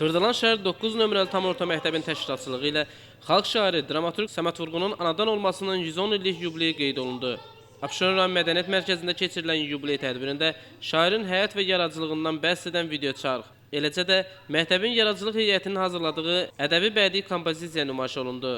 Xırdalan şəhər 9 nömrəli tam orta məktəbin təşkilatçılığı ilə xalq şairi, dramaturq Səməd Vurğunun anadan olmasının 110 illik yubileyi qeyd olundu. Abşeron rayon Mədəniyyət Mərkəzində keçirilən yubiley tədbirində şairin həyat və yaradıcılığından bəhs edən video çarx, eləcə də məktəbin yaradıcılıq heyətinin hazırladığı ədəbi bədii kompozisiya nümayiş olundu.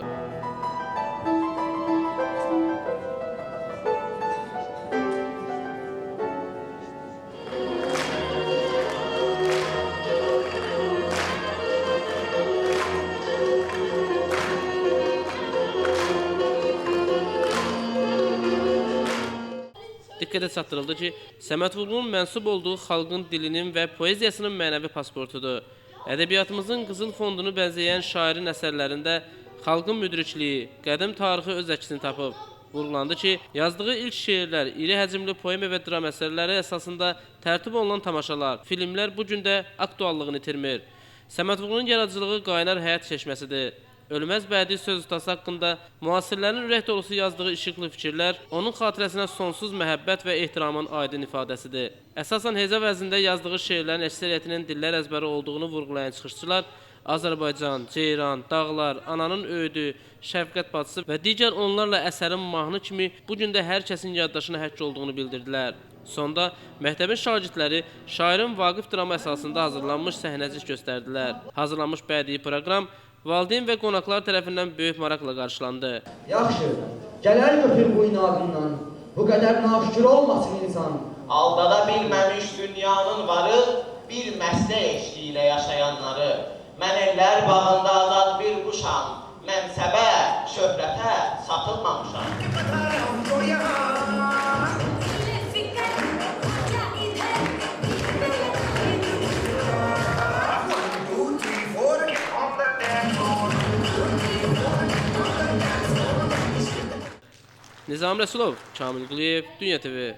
Diqqətə çatdırıldı ki, Səməd Vurğunun mənsub olduğu xalqın dilinin və poeziyasının mənəvi pasportudur. Ədəbiyyatımızın qızıl fondunu bənzəyən şairin əsərlərində xalqın müdrikliyi, qədim tarixi öz əksini tapıb. Vurğulandı ki, yazdığı ilk şeirlər, iri həcmli poema və dram əsərləri əsasında tərtib olunan tamaşalar, filmlər bu gün də aktuallığını itirmir. Səməd Vurğunun yaradıcılığı qaynar həyat çeşməsidir. Ölməz bədii söz ustası haqqında müasirlərin ürək dolusu yazdığı işıqlı fikirlər onun xatirəsinə sonsuz məhəbbət və ehtiramın aydın ifadəsidir. Əsasən hecə vəznində yazdığı şeirlərin əksəriyyətinin dillər əzbəri olduğunu vurğulayan çıxışçılar Azərbaycan, Ceyran, Dağlar, Ananın öyüdü, Şəfqət bacısı və digər onlarla əsərin mahnı kimi bu gün də hər kəsin yaddaşına həkk olduğunu bildirdilər. Sonda məktəbin şagirdləri şairin Vaqif dramı əsasında hazırlanmış səhnəcik göstərdilər. Hazırlanmış bədii proqram valideyn və qonaqlar tərəfindən böyük maraqla qarşılandı. Yaxşı, gələr götür bu inadından, bu qədər naşükür olmasın insan. Aldada bilməmiş dünyanın varı, bir məslə eşqi ilə yaşayanları. Mən ellər bağında azad bir quşam, mənsəbə, şöhrətə satılmamışam. Nizam Rəsulov, Kamil Quliyev, Dünya TV.